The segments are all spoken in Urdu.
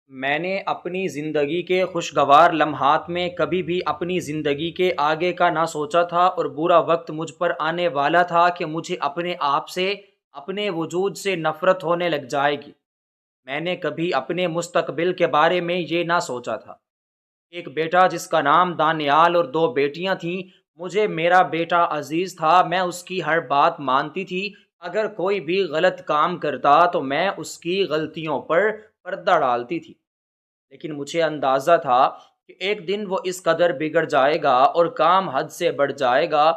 میں نے اپنی زندگی کے خوشگوار لمحات میں کبھی بھی اپنی زندگی کے آگے کا نہ سوچا تھا، اور برا وقت مجھ پر آنے والا تھا کہ مجھے اپنے آپ سے، اپنے وجود سے نفرت ہونے لگ جائے گی۔ میں نے کبھی اپنے مستقبل کے بارے میں یہ نہ سوچا تھا۔ ایک بیٹا جس کا نام دانیال اور دو بیٹیاں تھیں۔ مجھے میرا بیٹا عزیز تھا، میں اس کی ہر بات مانتی تھی۔ اگر کوئی بھی غلط کام کرتا تو میں اس کی غلطیوں پر پردہ ڈالتی تھی، لیکن مجھے اندازہ تھا کہ ایک دن وہ اس قدر بگڑ جائے گا اور کام حد سے بڑھ جائے گا۔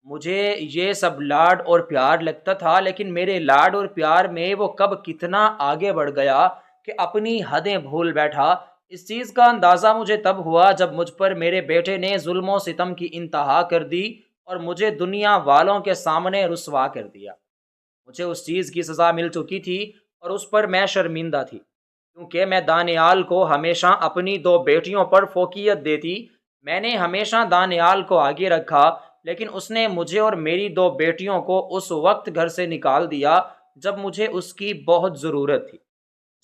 مجھے یہ سب لاڈ اور پیار لگتا تھا، لیکن میرے لاڈ اور پیار میں وہ کب کتنا آگے بڑھ گیا کہ اپنی حدیں بھول بیٹھا۔ اس چیز کا اندازہ مجھے تب ہوا جب مجھ پر میرے بیٹے نے ظلم و ستم کی انتہا کر دی اور مجھے دنیا والوں کے سامنے رسوا کر دیا۔ مجھے اس چیز کی سزا مل چکی تھی اور اس پر میں شرمندہ تھی، کیونکہ میں دانیال کو ہمیشہ اپنی دو بیٹیوں پر فوقیت دیتی۔ میں نے ہمیشہ دانیال کو آگے رکھا، لیکن اس نے مجھے اور میری دو بیٹیوں کو اس وقت گھر سے نکال دیا جب مجھے اس کی بہت ضرورت تھی۔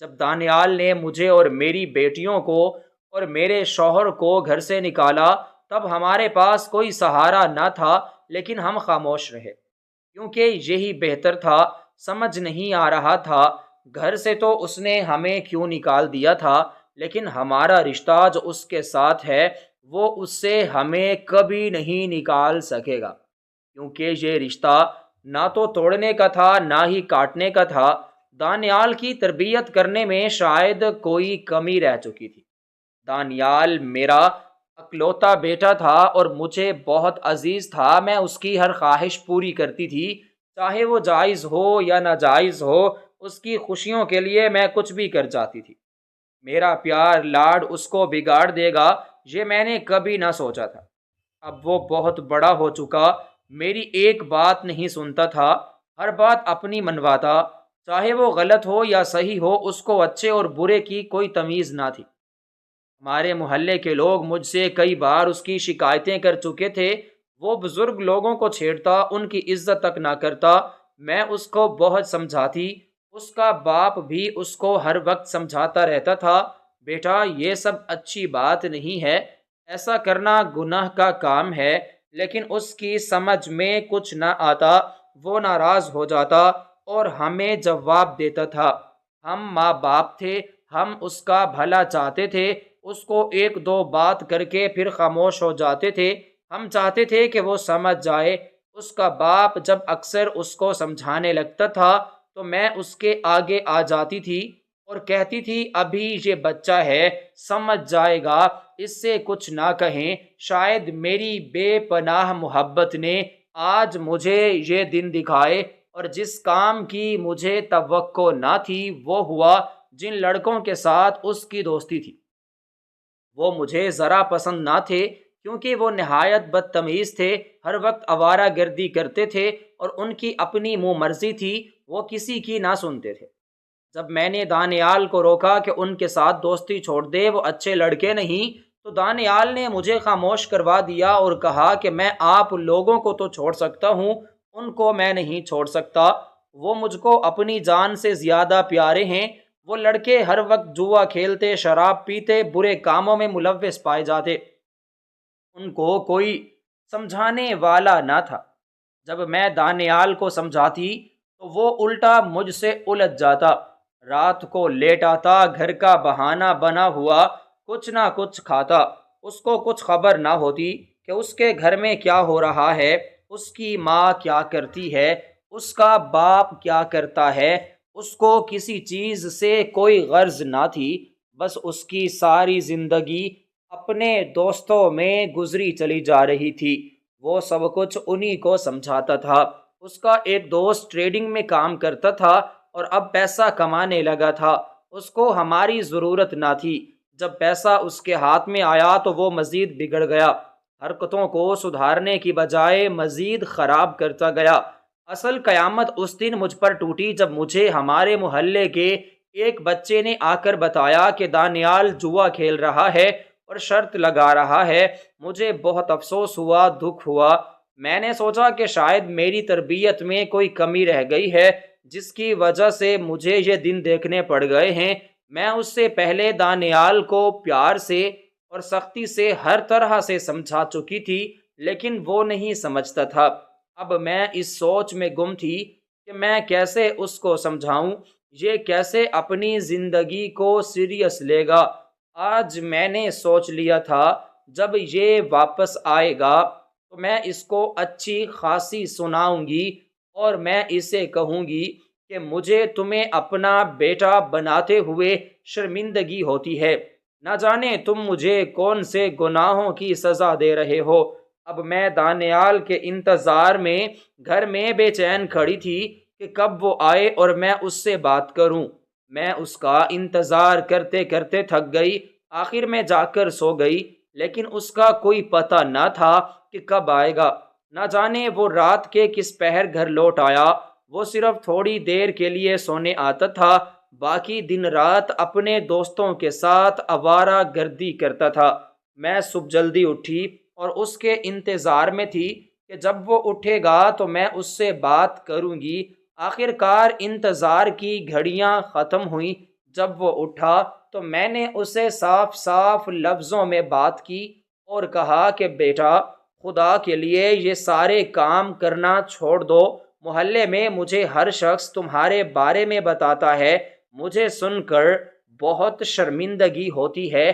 جب دانیال نے مجھے اور میری بیٹیوں کو اور میرے شوہر کو گھر سے نکالا، تب ہمارے پاس کوئی سہارا نہ تھا، لیکن ہم خاموش رہے، کیونکہ یہی بہتر تھا۔ سمجھ نہیں آ رہا تھا گھر سے تو اس نے ہمیں کیوں نکال دیا تھا، لیکن ہمارا رشتہ جو اس کے ساتھ ہے وہ اس سے ہمیں کبھی نہیں نکال سکے گا، کیونکہ یہ رشتہ نہ تو توڑنے کا تھا نہ ہی کاٹنے کا تھا۔ دانیال کی تربیت کرنے میں شاید کوئی کمی رہ چکی تھی۔ دانیال میرا اکلوتا بیٹا تھا اور مجھے بہت عزیز تھا۔ میں اس کی ہر خواہش پوری کرتی تھی، چاہے وہ جائز ہو یا ناجائز ہو۔ اس کی خوشیوں کے لیے میں کچھ بھی کر جاتی تھی۔ میرا پیار لاڈ اس کو بگاڑ دے گا، یہ میں نے کبھی نہ سوچا تھا۔ اب وہ بہت بڑا ہو چکا، میری ایک بات نہیں سنتا تھا، ہر بات اپنی منواتا، چاہے وہ غلط ہو یا صحیح ہو۔ اس کو اچھے اور برے کی کوئی تمیز نہ تھی۔ ہمارے محلے کے لوگ مجھ سے کئی بار اس کی شکایتیں کر چکے تھے۔ وہ بزرگ لوگوں کو چھیڑتا، ان کی عزت تک نہ کرتا۔ میں اس کو بہت سمجھاتی، اس کا باپ بھی اس کو ہر وقت سمجھاتا رہتا تھا، بیٹا یہ سب اچھی بات نہیں ہے، ایسا کرنا گناہ کا کام ہے، لیکن اس کی سمجھ میں کچھ نہ آتا۔ وہ ناراض ہو جاتا اور ہمیں جواب دیتا تھا۔ ہم ماں باپ تھے، ہم اس کا بھلا چاہتے تھے، اس کو ایک دو بات کر کے پھر خاموش ہو جاتے تھے۔ ہم چاہتے تھے کہ وہ سمجھ جائے۔ اس کا باپ جب اکثر اس کو سمجھانے لگتا تھا تو میں اس کے آگے آ جاتی تھی اور کہتی تھی ابھی یہ بچہ ہے، سمجھ جائے گا، اس سے کچھ نہ کہیں۔ شاید میری بے پناہ محبت نے آج مجھے یہ دن دکھائے، اور جس کام کی مجھے توقع نہ تھی وہ ہوا۔ جن لڑکوں کے ساتھ اس کی دوستی تھی وہ مجھے ذرا پسند نہ تھے، کیونکہ وہ نہایت بدتمیز تھے، ہر وقت آوارہ گردی کرتے تھے اور ان کی اپنی منہ مرضی تھی، وہ کسی کی نہ سنتے تھے۔ جب میں نے دانیال کو روکا کہ ان کے ساتھ دوستی چھوڑ دے، وہ اچھے لڑکے نہیں، تو دانیال نے مجھے خاموش کروا دیا اور کہا کہ میں آپ لوگوں کو تو چھوڑ سکتا ہوں، ان کو میں نہیں چھوڑ سکتا۔ وہ مجھ کو اپنی جان سے زیادہ پیارے ہیں۔ وہ لڑکے ہر وقت جوا کھیلتے، شراب پیتے، برے کاموں میں ملوث پائے جاتے، ان کو کوئی سمجھانے والا نہ تھا۔ جب میں دانیال کو سمجھاتی تو وہ الٹا مجھ سے الجھ جاتا، رات کو لیٹ آتا، گھر کا بہانہ بنا ہوا کچھ نہ کچھ کھاتا۔ اس کو کچھ خبر نہ ہوتی کہ اس کے گھر میں کیا ہو رہا ہے، اس کی ماں کیا کرتی ہے، اس کا باپ کیا کرتا ہے۔ اس کو کسی چیز سے کوئی غرض نہ تھی، بس اس کی ساری زندگی اپنے دوستوں میں گزری چلی جا رہی تھی۔ وہ سب کچھ انہی کو سمجھاتا تھا۔ اس کا ایک دوست ٹریڈنگ میں کام کرتا تھا اور اب پیسہ کمانے لگا تھا۔ اس کو ہماری ضرورت نہ تھی۔ جب پیسہ اس کے ہاتھ میں آیا تو وہ مزید بگڑ گیا، حرکتوں کو سدھارنے کی بجائے مزید خراب کرتا گیا۔ اصل قیامت اس دن مجھ پر ٹوٹی جب مجھے ہمارے محلے کے ایک بچے نے آ کر بتایا کہ دانیال جوا کھیل رہا ہے اور شرط لگا رہا ہے۔ مجھے بہت افسوس ہوا، دکھ ہوا۔ میں نے سوچا کہ شاید میری تربیت میں کوئی کمی رہ گئی ہے، جس کی وجہ سے مجھے یہ دن دیکھنے پڑ گئے ہیں۔ میں اس سے پہلے دانیال کو پیار سے اور سختی سے ہر طرح سے سمجھا چکی تھی، لیکن وہ نہیں سمجھتا تھا۔ اب میں اس سوچ میں گم تھی کہ میں کیسے اس کو سمجھاؤں، یہ کیسے اپنی زندگی کو سیریس لے گا۔ آج میں نے سوچ لیا تھا جب یہ واپس آئے گا تو میں اس کو اچھی خاصی سناؤں گی، اور میں اسے کہوں گی کہ مجھے تمہیں اپنا بیٹا بناتے ہوئے شرمندگی ہوتی ہے، نہ جانے تم مجھے کون سے گناہوں کی سزا دے رہے ہو۔ اب میں دانیال کے انتظار میں گھر میں بے چین کھڑی تھی کہ کب وہ آئے اور میں اس سے بات کروں۔ میں اس کا انتظار کرتے کرتے تھک گئی، آخر میں جا کر سو گئی، لیکن اس کا کوئی پتہ نہ تھا کہ کب آئے گا۔ نہ جانے وہ رات کے کس پہر گھر لوٹ آیا۔ وہ صرف تھوڑی دیر کے لیے سونے آتا تھا، باقی دن رات اپنے دوستوں کے ساتھ آوارہ گردی کرتا تھا۔ میں صبح جلدی اٹھی اور اس کے انتظار میں تھی کہ جب وہ اٹھے گا تو میں اس سے بات کروں گی۔ آخر کار انتظار کی گھڑیاں ختم ہوئیں۔ جب وہ اٹھا تو میں نے اسے صاف صاف لفظوں میں بات کی اور کہا کہ بیٹا، خدا کے لیے یہ سارے کام کرنا چھوڑ دو۔ محلے میں مجھے ہر شخص تمہارے بارے میں بتاتا ہے، مجھے سن کر بہت شرمندگی ہوتی ہے۔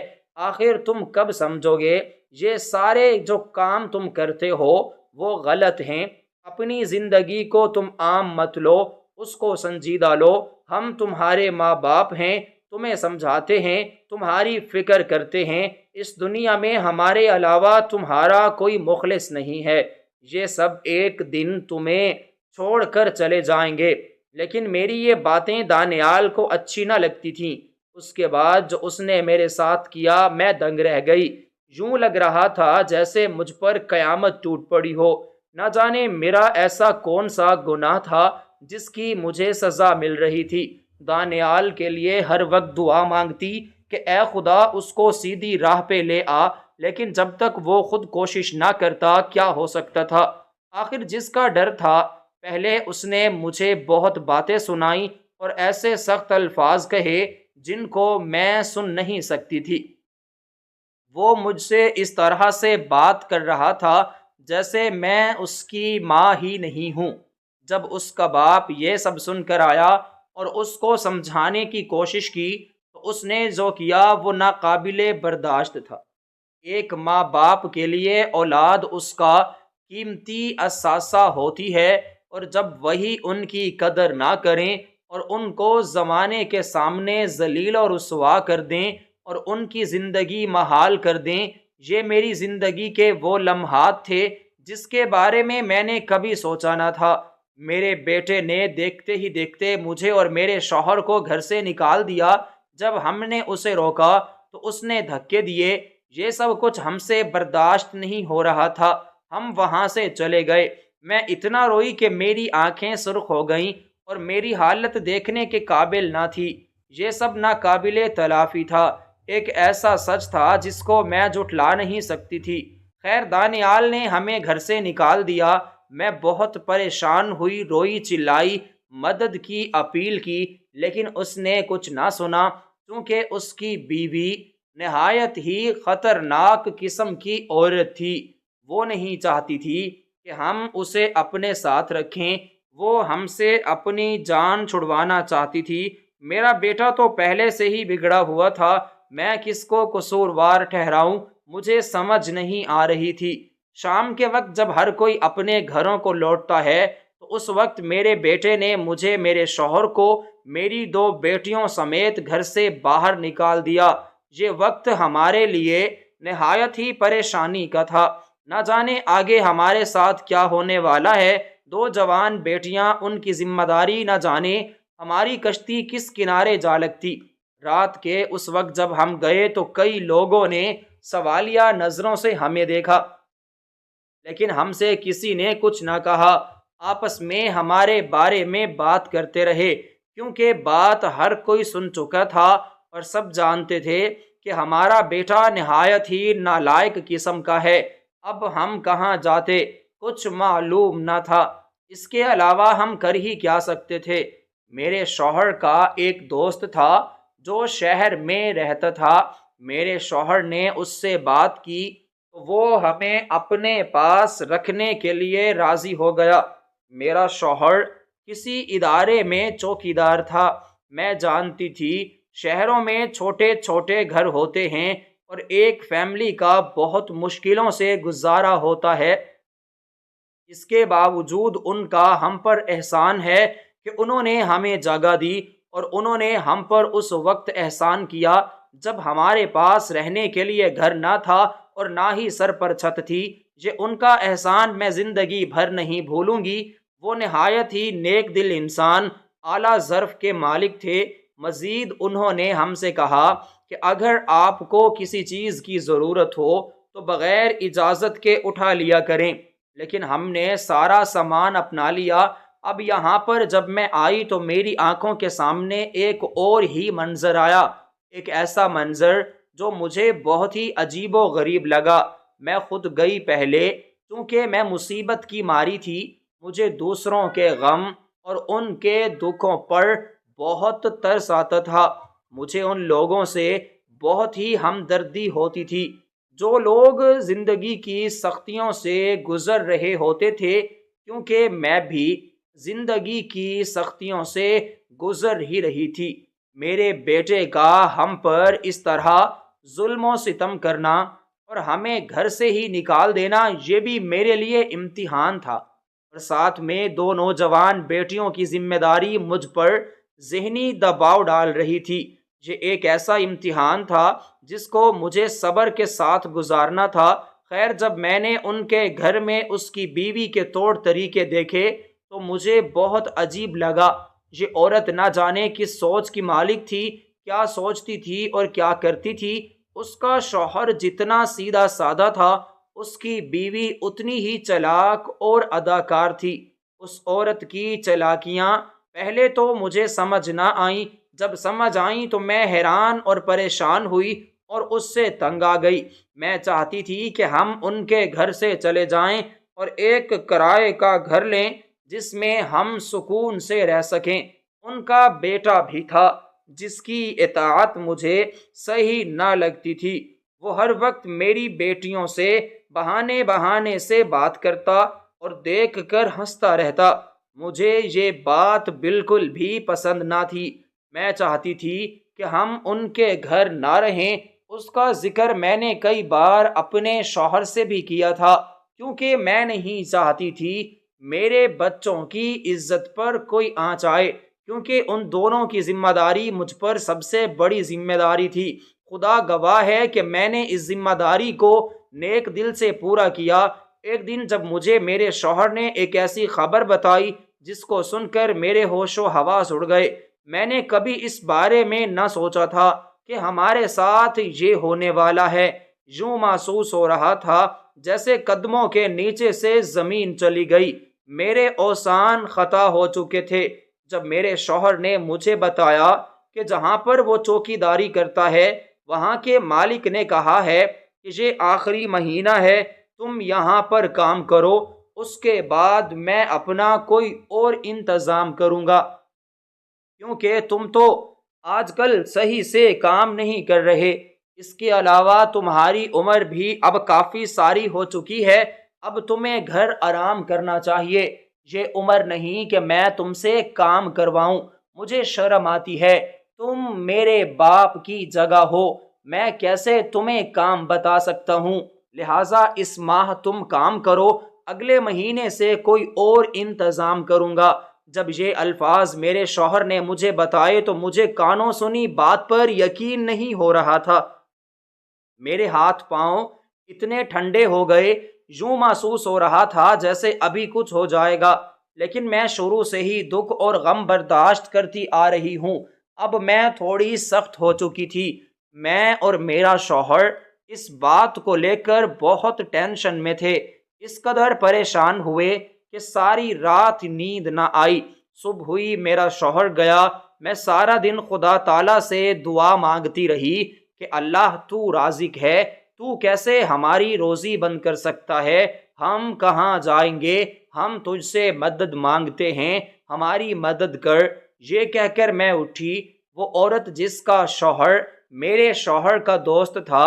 آخر تم کب سمجھو گے یہ سارے جو کام تم کرتے ہو وہ غلط ہیں؟ اپنی زندگی کو تم عام مت لو، اس کو سنجیدہ لو۔ ہم تمہارے ماں باپ ہیں، تمہیں سمجھاتے ہیں، تمہاری فکر کرتے ہیں۔ اس دنیا میں ہمارے علاوہ تمہارا کوئی مخلص نہیں ہے۔ یہ سب ایک دن تمہیں چھوڑ کر چلے جائیں گے۔ لیکن میری یہ باتیں دانیال کو اچھی نہ لگتی تھیں۔ اس کے بعد جو اس نے میرے ساتھ کیا، میں دنگ رہ گئی۔ یوں لگ رہا تھا جیسے مجھ پر قیامت ٹوٹ پڑی ہو۔ نہ جانے میرا ایسا کون سا گناہ تھا جس کی مجھے سزا مل رہی تھی۔ دانیال کے لیے ہر وقت دعا مانگتی کہ اے خدا اس کو سیدھی راہ پہ لے آ، لیکن جب تک وہ خود کوشش نہ کرتا کیا ہو سکتا تھا؟ آخر جس کا ڈر تھا، پہلے اس نے مجھے بہت باتیں سنائیں اور ایسے سخت الفاظ کہے جن کو میں سن نہیں سکتی تھی۔ وہ مجھ سے اس طرح سے بات کر رہا تھا جیسے میں اس کی ماں ہی نہیں ہوں۔ جب اس کا باپ یہ سب سن کر آیا اور اس کو سمجھانے کی کوشش کی تو اس نے جو کیا وہ ناقابل برداشت تھا۔ ایک ماں باپ کے لیے اولاد اس کا قیمتی اثاثہ ہوتی ہے، اور جب وہی ان کی قدر نہ کریں اور ان کو زمانے کے سامنے ذلیل اور رسوا کر دیں اور ان کی زندگی محال کر دیں۔ یہ میری زندگی کے وہ لمحات تھے جس کے بارے میں نے کبھی سوچا نہ تھا۔ میرے بیٹے نے دیکھتے ہی دیکھتے مجھے اور میرے شوہر کو گھر سے نکال دیا۔ جب ہم نے اسے روکا تو اس نے دھکے دیے۔ یہ سب کچھ ہم سے برداشت نہیں ہو رہا تھا۔ ہم وہاں سے چلے گئے۔ میں اتنا روئی کہ میری آنکھیں سرخ ہو گئیں اور میری حالت دیکھنے کے قابل نہ تھی۔ یہ سب ناقابل تلافی تھا، ایک ایسا سچ تھا جس کو میں جھٹلا نہیں سکتی تھی۔ خیر دانیال نے ہمیں گھر سے نکال دیا۔ میں بہت پریشان ہوئی، روئی، چلائی، مدد کی اپیل کی، لیکن اس نے کچھ نہ سنا، کیونکہ اس کی بیوی نہایت ہی خطرناک قسم کی عورت تھی۔ وہ نہیں چاہتی تھی کہ ہم اسے اپنے ساتھ رکھیں، وہ ہم سے اپنی جان چھڑوانا چاہتی تھی۔ میرا بیٹا تو پہلے سے ہی بگڑا ہوا تھا، میں کس کو قصوروار ٹھہراؤں مجھے سمجھ نہیں آ رہی تھی۔ شام کے وقت جب ہر کوئی اپنے گھروں کو لوٹتا ہے تو اس وقت میرے بیٹے نے مجھے، میرے شوہر کو، میری 2 بیٹیوں سمیت گھر سے باہر نکال دیا۔ یہ وقت ہمارے لیے نہایت ہی پریشانی کا تھا۔ نہ جانے آگے ہمارے ساتھ کیا ہونے والا ہے۔ 2 جوان بیٹیاں، ان کی ذمہ داری، نہ جانے ہماری کشتی کس کنارے جا لگتی۔ رات کے اس وقت جب ہم گئے تو کئی لوگوں نے سوالیہ نظروں سے ہمیں دیکھا، لیکن ہم سے کسی نے کچھ نہ کہا۔ آپس میں ہمارے بارے میں بات کرتے رہے، کیونکہ بات ہر کوئی سن چکا تھا اور سب جانتے تھے کہ ہمارا بیٹا نہایت ہی نالائق قسم کا ہے۔ اب ہم کہاں جاتے کچھ معلوم نہ تھا۔ اس کے علاوہ ہم کر ہی کیا سکتے تھے؟ میرے شوہر کا ایک دوست تھا جو شہر میں رہتا تھا، میرے شوہر نے اس سے بات کی تو وہ ہمیں اپنے پاس رکھنے کے لیے راضی ہو گیا۔ میرا شوہر کسی ادارے میں چوکیدار تھا۔ میں جانتی تھی شہروں میں چھوٹے چھوٹے گھر ہوتے ہیں اور ایک فیملی کا بہت مشکلوں سے گزارا ہوتا ہے۔ اس کے باوجود ان کا ہم پر احسان ہے کہ انہوں نے ہمیں جگہ دی، اور انہوں نے ہم پر اس وقت احسان کیا جب ہمارے پاس رہنے کے لیے گھر نہ تھا اور نہ ہی سر پر چھت تھی۔ یہ ان کا احسان میں زندگی بھر نہیں بھولوں گی۔ وہ نہایت ہی نیک دل انسان، اعلیٰ ظرف کے مالک تھے۔ مزید انہوں نے ہم سے کہا کہ اگر آپ کو کسی چیز کی ضرورت ہو تو بغیر اجازت کے اٹھا لیا کریں، لیکن ہم نے سارا سامان اپنا لیا۔ اب یہاں پر جب میں آئی تو میری آنکھوں کے سامنے ایک اور ہی منظر آیا، ایک ایسا منظر جو مجھے بہت ہی عجیب و غریب لگا۔ میں خود گئی پہلے، چونکہ میں مصیبت کی ماری تھی۔ مجھے دوسروں کے غم اور ان کے دکھوں پر بہت ترس آتا تھا۔ مجھے ان لوگوں سے بہت ہی ہمدردی ہوتی تھی جو لوگ زندگی کی سختیوں سے گزر رہے ہوتے تھے، کیونکہ میں بھی زندگی کی سختیوں سے گزر ہی رہی تھی۔ میرے بیٹے کا ہم پر اس طرح ظلم و ستم کرنا اور ہمیں گھر سے ہی نکال دینا، یہ بھی میرے لیے امتحان تھا، اور ساتھ میں دو نوجوان بیٹیوں کی ذمہ داری مجھ پر ذہنی دباؤ ڈال رہی تھی۔ یہ ایک ایسا امتحان تھا جس کو مجھے صبر کے ساتھ گزارنا تھا۔ خیر، جب میں نے ان کے گھر میں اس کی بیوی کے طور طریقے دیکھے تو مجھے بہت عجیب لگا۔ یہ عورت نہ جانے کس سوچ کی مالک تھی، کیا سوچتی تھی اور کیا کرتی تھی۔ اس کا شوہر جتنا سیدھا سادہ تھا، اس کی بیوی اتنی ہی چالاک اور اداکار تھی۔ اس عورت کی چالاکیاں پہلے تو مجھے سمجھ نہ آئیں، جب سمجھ آئیں تو میں حیران اور پریشان ہوئی اور اس سے تنگ آ گئی۔ میں چاہتی تھی کہ ہم ان کے گھر سے چلے جائیں اور ایک کرائے کا گھر لیں جس میں ہم سکون سے رہ سکیں۔ ان کا بیٹا بھی تھا جس کی اطاعت مجھے صحیح نہ لگتی تھی۔ وہ ہر وقت میری بیٹیوں سے بہانے سے بات کرتا اور دیکھ کر ہنستا رہتا۔ مجھے یہ بات بالکل بھی پسند نہ تھی۔ میں چاہتی تھی کہ ہم ان کے گھر نہ رہیں۔ اس کا ذکر میں نے کئی بار اپنے شوہر سے بھی کیا تھا، کیونکہ میں نہیں چاہتی تھی میرے بچوں کی عزت پر کوئی آنچ آئے، کیونکہ ان دونوں کی ذمہ داری مجھ پر سب سے بڑی ذمہ داری تھی۔ خدا گواہ ہے کہ میں نے اس ذمہ داری کو نیک دل سے پورا کیا۔ ایک دن جب مجھے میرے شوہر نے ایک ایسی خبر بتائی جس کو سن کر میرے ہوش و حواس اڑ گئے۔ میں نے کبھی اس بارے میں نہ سوچا تھا کہ ہمارے ساتھ یہ ہونے والا ہے۔ یوں محسوس ہو رہا تھا جیسے قدموں کے نیچے سے زمین چلی گئی۔ میرے اوزان خطا ہو چکے تھے جب میرے شوہر نے مجھے بتایا کہ جہاں پر وہ چوکیداری کرتا ہے وہاں کے مالک نے کہا ہے کہ یہ آخری مہینہ ہے، تم یہاں پر کام کرو، اس کے بعد میں اپنا کوئی اور انتظام کروں گا، کیونکہ تم تو آج کل صحیح سے کام نہیں کر رہے۔ اس کے علاوہ تمہاری عمر بھی اب کافی ساری ہو چکی ہے، اب تمہیں گھر آرام کرنا چاہیے۔ یہ عمر نہیں کہ میں تم سے کام کرواؤں، مجھے شرم آتی ہے، تم میرے باپ کی جگہ ہو، میں کیسے تمہیں کام بتا سکتا ہوں، لہٰذا اس ماہ تم کام کرو، اگلے مہینے سے کوئی اور انتظام کروں گا۔ جب یہ الفاظ میرے شوہر نے مجھے بتائے تو مجھے کانوں سنی بات پر یقین نہیں ہو رہا تھا۔ میرے ہاتھ پاؤں اتنے ٹھنڈے ہو گئے، یوں محسوس ہو رہا تھا جیسے ابھی کچھ ہو جائے گا، لیکن میں شروع سے ہی دکھ اور غم برداشت کرتی آ رہی ہوں۔ اب میں تھوڑی سخت ہو چکی تھی۔ میں اور میرا شوہر اس بات کو لے کر بہت ٹینشن میں تھے، اس قدر پریشان ہوئے کہ ساری رات نیند نہ آئی۔ صبح ہوئی، میرا شوہر گیا، میں سارا دن خدا تعالیٰ سے دعا مانگتی رہی کہ اللہ تو رازق ہے، تو کیسے ہماری روزی بند کر سکتا ہے، ہم کہاں جائیں گے، ہم تجھ سے مدد مانگتے ہیں، ہماری مدد کر۔ یہ کہہ کر میں اٹھی۔ وہ عورت جس کا شوہر میرے شوہر کا دوست تھا،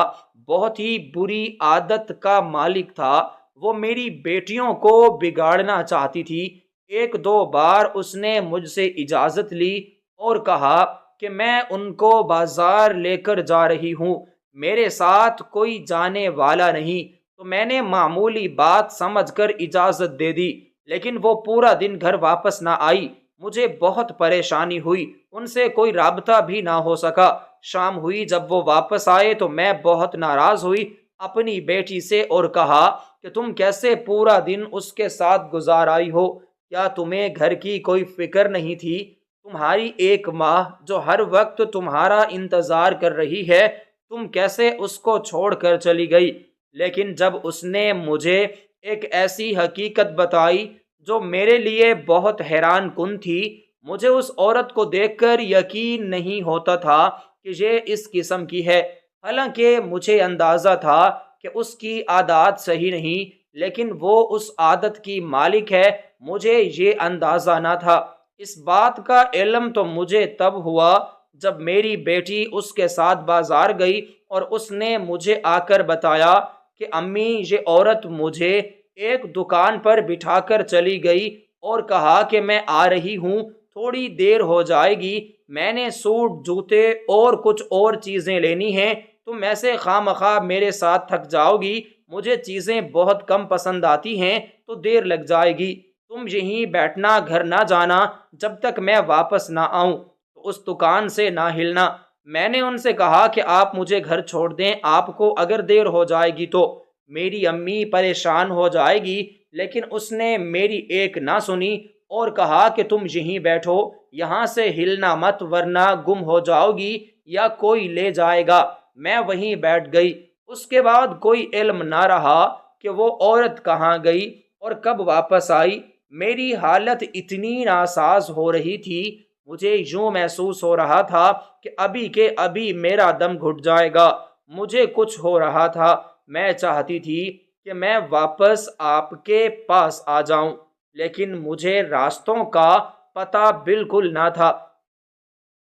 بہت ہی بری عادت کا مالک تھا، وہ میری بیٹیوں کو بگاڑنا چاہتی تھی۔ ایک دو بار اس نے مجھ سے اجازت لی اور کہا کہ میں ان کو بازار لے کر جا رہی ہوں، میرے ساتھ کوئی جانے والا نہیں، تو میں نے معمولی بات سمجھ کر اجازت دے دی، لیکن وہ پورا دن گھر واپس نہ آئی۔ مجھے بہت پریشانی ہوئی، ان سے کوئی رابطہ بھی نہ ہو سکا۔ شام ہوئی، جب وہ واپس آئے تو میں بہت ناراض ہوئی اپنی بیٹی سے اور کہا کہ تم کیسے پورا دن اس کے ساتھ گزار آئی ہو؟ کیا تمہیں گھر کی کوئی فکر نہیں تھی؟ تمہاری ایک ماں جو ہر وقت تمہارا انتظار کر رہی ہے، تم کیسے اس کو چھوڑ کر چلی گئی؟ لیکن جب اس نے مجھے ایک ایسی حقیقت بتائی جو میرے لیے بہت حیران کن تھی، مجھے اس عورت کو دیکھ کر یقین نہیں ہوتا تھا کہ یہ اس قسم کی ہے۔ حالانکہ مجھے اندازہ تھا کہ اس کی عادات صحیح نہیں، لیکن وہ اس عادت کی مالک ہے، مجھے یہ اندازہ نہ تھا۔ اس بات کا علم تو مجھے تب ہوا جب میری بیٹی اس کے ساتھ بازار گئی اور اس نے مجھے آ کر بتایا کہ امی، یہ عورت مجھے ایک دکان پر بٹھا کر چلی گئی اور کہا کہ میں آ رہی ہوں، تھوڑی دیر ہو جائے گی، میں نے سوٹ، جوتے اور کچھ اور چیزیں لینی ہیں، تم ایسے خواہ مخواہ میرے ساتھ تھک جاؤ گی، مجھے چیزیں بہت کم پسند آتی ہیں تو دیر لگ جائے گی، تم یہیں بیٹھنا، گھر نہ جانا جب تک میں واپس نہ آؤں، تو اس دکان سے نہ ہلنا۔ میں نے ان سے کہا کہ آپ مجھے گھر چھوڑ دیں، آپ کو اگر دیر ہو جائے گی تو میری امی پریشان ہو جائے گی، لیکن اس نے میری ایک نہ سنی اور کہا کہ تم یہیں بیٹھو، یہاں سے ہلنا مت ورنہ گم ہو جاؤ گی یا کوئی لے جائے گا۔ میں وہیں بیٹھ گئی۔ اس کے بعد کوئی علم نہ رہا کہ وہ عورت کہاں گئی اور کب واپس آئی۔ میری حالت اتنی ناساز ہو رہی تھی، مجھے یوں محسوس ہو رہا تھا کہ ابھی کے ابھی میرا دم گھٹ جائے گا۔ مجھے کچھ ہو رہا تھا، میں چاہتی تھی کہ میں واپس آپ کے پاس آ جاؤں، لیکن مجھے راستوں کا پتہ بالکل نہ تھا۔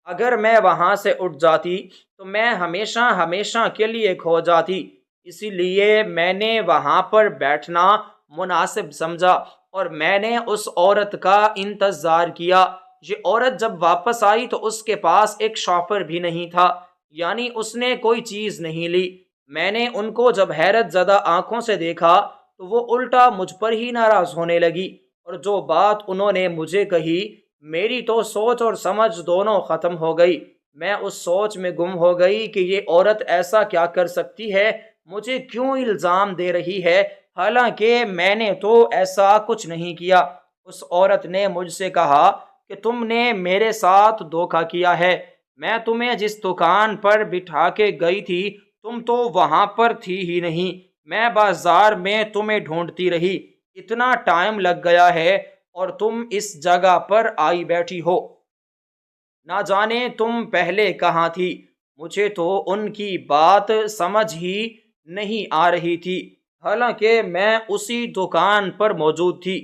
اگر میں وہاں سے اٹھ جاتی تو میں ہمیشہ ہمیشہ کے لیے کھو جاتی، اسی لیے میں نے وہاں پر بیٹھنا مناسب سمجھا اور میں نے اس عورت کا انتظار کیا۔ یہ عورت جب واپس آئی تو اس کے پاس ایک شاپر بھی نہیں تھا، یعنی اس نے کوئی چیز نہیں لی۔ میں نے ان کو جب حیرت زدہ آنکھوں سے دیکھا تو وہ الٹا مجھ پر ہی ناراض ہونے لگی، اور جو بات انہوں نے مجھے کہی، میری تو سوچ اور سمجھ دونوں ختم ہو گئی۔ میں اس سوچ میں گم ہو گئی کہ یہ عورت ایسا کیا کر سکتی ہے، مجھے کیوں الزام دے رہی ہے، حالانکہ میں نے تو ایسا کچھ نہیں کیا۔ اس عورت نے مجھ سے کہا کہ تم نے میرے ساتھ دھوکہ کیا ہے، میں تمہیں جس دکان پر بٹھا کے گئی تھی تم تو وہاں پر تھی ہی نہیں، میں بازار میں تمہیں ڈھونڈتی رہی، اتنا ٹائم لگ گیا ہے اور تم اس جگہ پر آئی بیٹھی ہو، نہ جانے تم پہلے کہاں تھی۔ مجھے تو ان کی بات سمجھ ہی نہیں آ رہی تھی، حالانکہ میں اسی دکان پر موجود تھی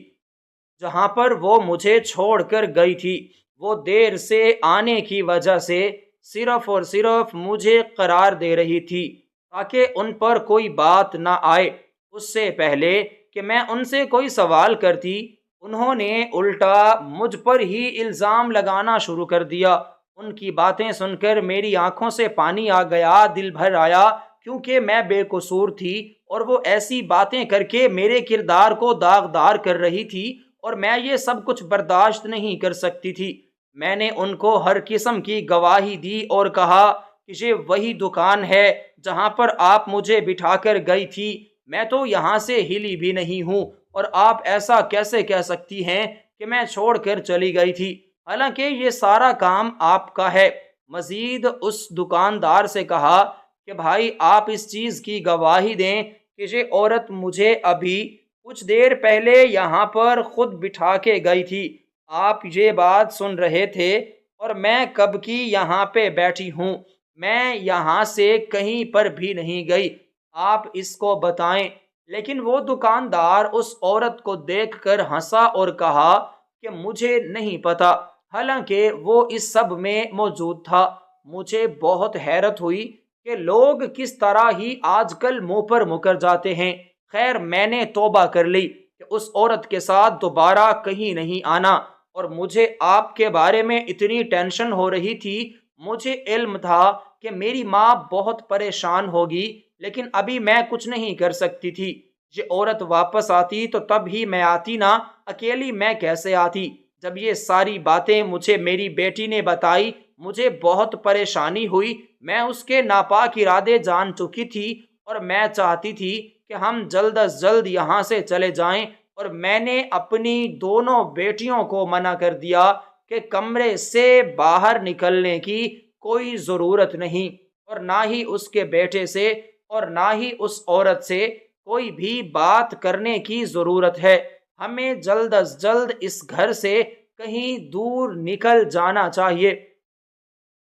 جہاں پر وہ مجھے چھوڑ کر گئی تھی۔ وہ دیر سے آنے کی وجہ سے صرف اور صرف مجھے قرار دے رہی تھی تاکہ ان پر کوئی بات نہ آئے۔ اس سے پہلے کہ میں ان سے کوئی سوال کرتی، انہوں نے الٹا مجھ پر ہی الزام لگانا شروع کر دیا۔ ان کی باتیں سن کر میری آنکھوں سے پانی آ گیا، دل بھر آیا، کیونکہ میں بے قصور تھی اور وہ ایسی باتیں کر کے میرے کردار کو داغدار کر رہی تھی اور میں یہ سب کچھ برداشت نہیں کر سکتی تھی۔ میں نے ان کو ہر قسم کی گواہی دی اور کہا کہ یہ وہی دکان ہے جہاں پر آپ مجھے بٹھا کر گئی تھی، میں تو یہاں سے ہلی بھی نہیں ہوں، اور آپ ایسا کیسے کہہ سکتی ہیں کہ میں چھوڑ کر چلی گئی تھی، حالانکہ یہ سارا کام آپ کا ہے۔ مزید اس دکاندار سے کہا کہ بھائی آپ اس چیز کی گواہی دیں کہ یہ عورت مجھے ابھی کچھ دیر پہلے یہاں پر خود بٹھا کے گئی تھی، آپ یہ بات سن رہے تھے، اور میں کب کی یہاں پہ بیٹھی ہوں، میں یہاں سے کہیں پر بھی نہیں گئی، آپ اس کو بتائیں۔ لیکن وہ دکاندار اس عورت کو دیکھ کر ہنسا اور کہا کہ مجھے نہیں پتا، حالانکہ وہ اس سب میں موجود تھا۔ مجھے بہت حیرت ہوئی کہ لوگ کس طرح ہی آج کل منہ پر مکر جاتے ہیں۔ خیر، میں نے توبہ کر لی کہ اس عورت کے ساتھ دوبارہ کہیں نہیں آنا، اور مجھے آپ کے بارے میں اتنی ٹینشن ہو رہی تھی۔ مجھے علم تھا کہ میری ماں بہت پریشان ہوگی، لیکن ابھی میں کچھ نہیں کر سکتی تھی۔ یہ عورت واپس آتی تو تب ہی میں آتی نا، اکیلی میں کیسے آتی؟ جب یہ ساری باتیں مجھے میری بیٹی نے بتائی، مجھے بہت پریشانی ہوئی۔ میں اس کے ناپاک ارادے جان چکی تھی، اور میں چاہتی تھی کہ ہم جلد از جلد یہاں سے چلے جائیں، اور میں نے اپنی دونوں بیٹیوں کو منع کر دیا کہ کمرے سے باہر نکلنے کی کوئی ضرورت نہیں، اور نہ ہی اس کے بیٹے سے اور نہ ہی اس عورت سے کوئی بھی بات کرنے کی ضرورت ہے۔ ہمیں جلد از جلد اس گھر سے کہیں دور نکل جانا چاہیے،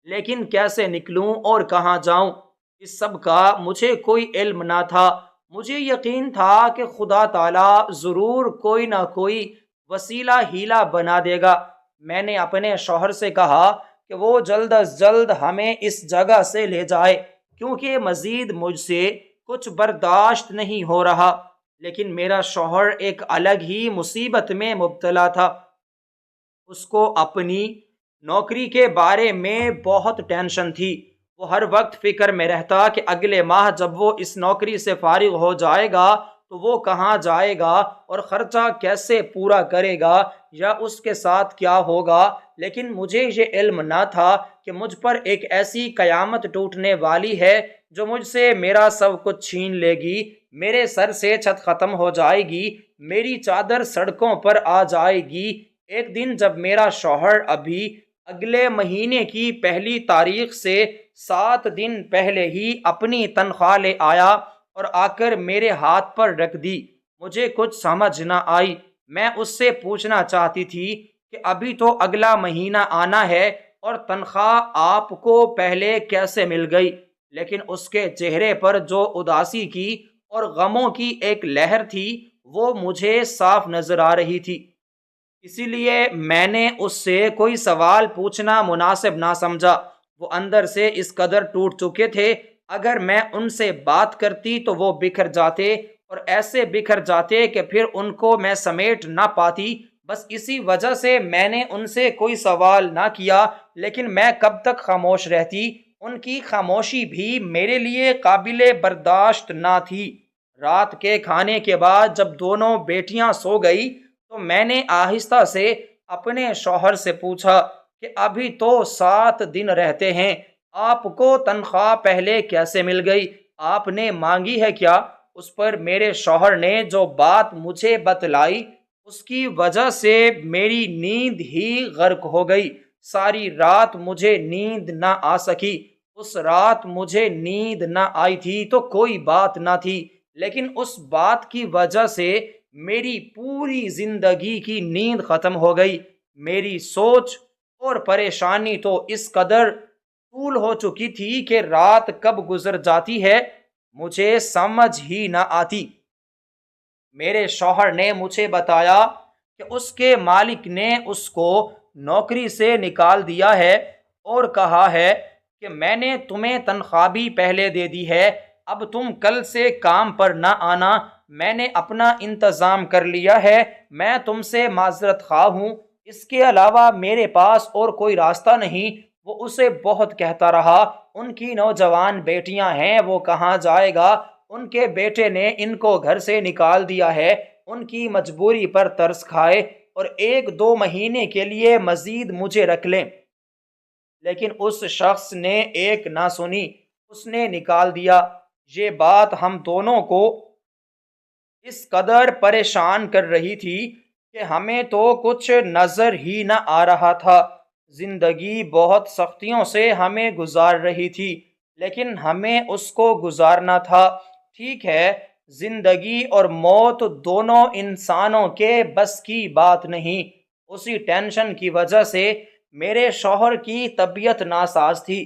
لیکن کیسے نکلوں اور کہاں جاؤں؟ اس سب کا مجھے کوئی علم نہ تھا۔ مجھے یقین تھا کہ خدا تعالیٰ ضرور کوئی نہ کوئی وسیلہ ہیلا بنا دے گا۔ میں نے اپنے شوہر سے کہا کہ وہ جلد از جلد ہمیں اس جگہ سے لے جائے، کیونکہ مزید مجھ سے کچھ برداشت نہیں ہو رہا۔ لیکن میرا شوہر ایک الگ ہی مصیبت میں مبتلا تھا۔ اس کو اپنی نوکری کے بارے میں بہت ٹینشن تھی۔ وہ ہر وقت فکر میں رہتا کہ اگلے ماہ جب وہ اس نوکری سے فارغ ہو جائے گا تو وہ کہاں جائے گا اور خرچہ کیسے پورا کرے گا، یا اس کے ساتھ کیا ہوگا۔ لیکن مجھے یہ علم نہ تھا کہ مجھ پر ایک ایسی قیامت ٹوٹنے والی ہے جو مجھ سے میرا سب کچھ چھین لے گی، میرے سر سے چھت ختم ہو جائے گی، میری چادر سڑکوں پر آ جائے گی۔ ایک دن جب میرا شوہر ابھی اگلے مہینے کی پہلی تاریخ سے 7 دن پہلے ہی اپنی تنخواہ لے آیا اور آ کر میرے ہاتھ پر رکھ دی، مجھے کچھ سمجھ نہ آئی۔ میں اس سے پوچھنا چاہتی تھی کہ ابھی تو اگلا مہینہ آنا ہے اور تنخواہ آپ کو پہلے کیسے مل گئی، لیکن اس کے چہرے پر جو اداسی کی اور غموں کی ایک لہر تھی وہ مجھے صاف نظر آ رہی تھی۔ اسی لیے میں نے اس سے کوئی سوال پوچھنا مناسب نہ سمجھا۔ وہ اندر سے اس قدر ٹوٹ چکے تھے، اگر میں ان سے بات کرتی تو وہ بکھر جاتے، اور ایسے بکھر جاتے کہ پھر ان کو میں سمیٹ نہ پاتی۔ بس اسی وجہ سے میں نے ان سے کوئی سوال نہ کیا، لیکن میں کب تک خاموش رہتی؟ ان کی خاموشی بھی میرے لیے قابل برداشت نہ تھی۔ رات کے کھانے کے بعد جب دونوں بیٹیاں سو گئی تو میں نے آہستہ سے اپنے شوہر سے پوچھا کہ ابھی تو 7 دن رہتے ہیں، آپ کو تنخواہ پہلے کیسے مل گئی؟ آپ نے مانگی ہے کیا؟ اس پر میرے شوہر نے جو بات مجھے بتلائی اس کی وجہ سے میری نیند ہی غرق ہو گئی۔ ساری رات مجھے نیند نہ آ سکی۔ اس رات مجھے نیند نہ آئی تھی تو کوئی بات نہ تھی، لیکن اس بات کی وجہ سے میری پوری زندگی کی نیند ختم ہو گئی۔ میری سوچ اور پریشانی تو اس قدر طول ہو چکی تھی کہ رات کب گزر جاتی ہے مجھے سمجھ ہی نہ آتی۔ میرے شوہر نے مجھے بتایا کہ اس کے مالک نے اس کو نوکری سے نکال دیا ہے اور کہا ہے کہ میں نے تمہیں تنخواہ بھی پہلے دے دی ہے، اب تم کل سے کام پر نہ آنا، میں نے اپنا انتظام کر لیا ہے، میں تم سے معذرت خواہ ہوں، اس کے علاوہ میرے پاس اور کوئی راستہ نہیں۔ وہ اسے بہت کہتا رہا، ان کی نوجوان بیٹیاں ہیں، وہ کہاں جائے گا، ان کے بیٹے نے ان کو گھر سے نکال دیا ہے، ان کی مجبوری پر ترس کھائے اور 1-2 مہینے کے لیے مزید مجھے رکھ لیں۔ لیکن اس شخص نے ایک نہ سنی، اس نے نکال دیا۔ یہ بات ہم دونوں کو اس قدر پریشان کر رہی تھی کہ ہمیں تو کچھ نظر ہی نہ آ رہا تھا۔ زندگی بہت سختیوں سے ہمیں گزار رہی تھی، لیکن ہمیں اس کو گزارنا تھا۔ ٹھیک ہے، زندگی اور موت دونوں انسانوں کے بس کی بات نہیں۔ اسی ٹینشن کی وجہ سے میرے شوہر کی طبیعت ناساز تھی۔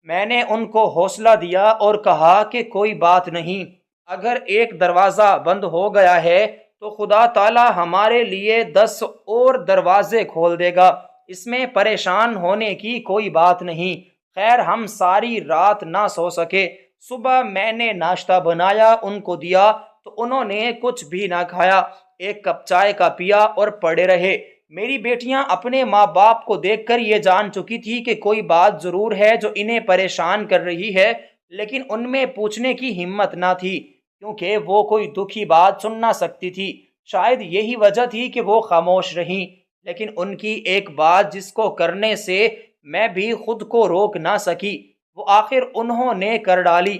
میں نے ان کو حوصلہ دیا اور کہا کہ کوئی بات نہیں، اگر ایک دروازہ بند ہو گیا ہے تو خدا تعالی ہمارے لیے 10 اور دروازے کھول دے گا۔ اس میں پریشان ہونے کی کوئی بات نہیں۔ خیر ہم ساری رات نہ سو سکے۔ صبح میں نے ناشتہ بنایا، ان کو دیا تو انہوں نے کچھ بھی نہ کھایا، ایک کپ چائے کا پیا اور پڑے رہے۔ میری بیٹیاں اپنے ماں باپ کو دیکھ کر یہ جان چکی تھی کہ کوئی بات ضرور ہے جو انہیں پریشان کر رہی ہے، لیکن ان میں پوچھنے کی ہمت نہ تھی کیونکہ وہ کوئی دکھی بات سن نہ سکتی تھی۔ شاید یہی وجہ تھی کہ وہ خاموش رہیں، لیکن ان کی ایک بات جس کو کرنے سے میں بھی خود کو روک نہ سکی وہ آخر انہوں نے کر ڈالی۔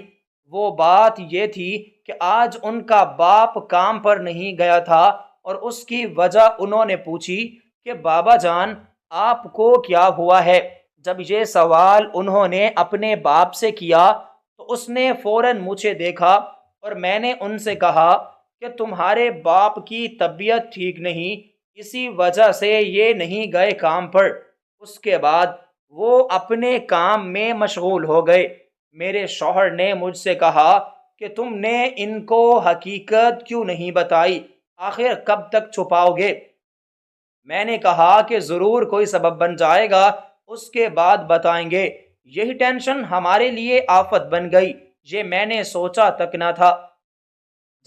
وہ بات یہ تھی کہ آج ان کا باپ کام پر نہیں گیا تھا اور اس کی وجہ انہوں نے پوچھی کہ بابا جان آپ کو کیا ہوا ہے؟ جب یہ سوال انہوں نے اپنے باپ سے کیا تو اس نے فوراً مجھے دیکھا اور میں نے ان سے کہا کہ تمہارے باپ کی طبیعت ٹھیک نہیں، اسی وجہ سے یہ نہیں گئے کام پر۔ اس کے بعد وہ اپنے کام میں مشغول ہو گئے۔ میرے شوہر نے مجھ سے کہا کہ تم نے ان کو حقیقت کیوں نہیں بتائی؟ آخر کب تک چھپاؤ گے؟ میں نے کہا کہ ضرور کوئی سبب بن جائے گا، اس کے بعد بتائیں گے۔ یہی ٹینشن ہمارے لیے آفت بن گئی، یہ میں نے سوچا تک نہ تھا۔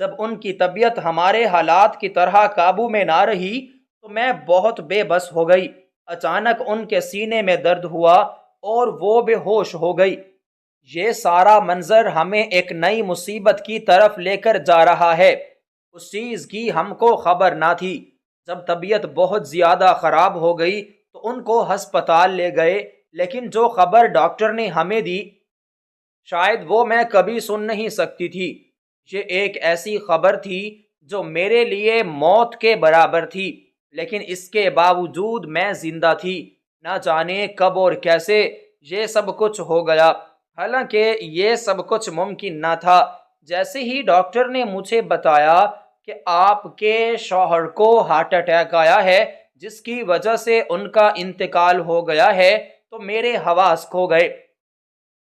جب ان کی طبیعت ہمارے حالات کی طرح قابو میں نہ رہی تو میں بہت بے بس ہو گئی۔ اچانک ان کے سینے میں درد ہوا اور وہ بے ہوش ہو گئی۔ یہ سارا منظر ہمیں ایک نئی مصیبت کی طرف لے کر جا رہا ہے۔ اس چیز کی ہم کو خبر نہ تھی۔ جب طبیعت بہت زیادہ خراب ہو گئی تو ان کو ہسپتال لے گئے، لیکن جو خبر ڈاکٹر نے ہمیں دی شاید وہ میں کبھی سن نہیں سکتی تھی۔ یہ ایک ایسی خبر تھی جو میرے لیے موت کے برابر تھی، لیکن اس کے باوجود میں زندہ تھی۔ نہ جانے کب اور کیسے یہ سب کچھ ہو گیا، حالانکہ یہ سب کچھ ممکن نہ تھا۔ جیسے ہی ڈاکٹر نے مجھے بتایا کہ آپ کے شوہر کو ہارٹ اٹیک آیا ہے جس کی وجہ سے ان کا انتقال ہو گیا ہے تو میرے حواس کھو گئے۔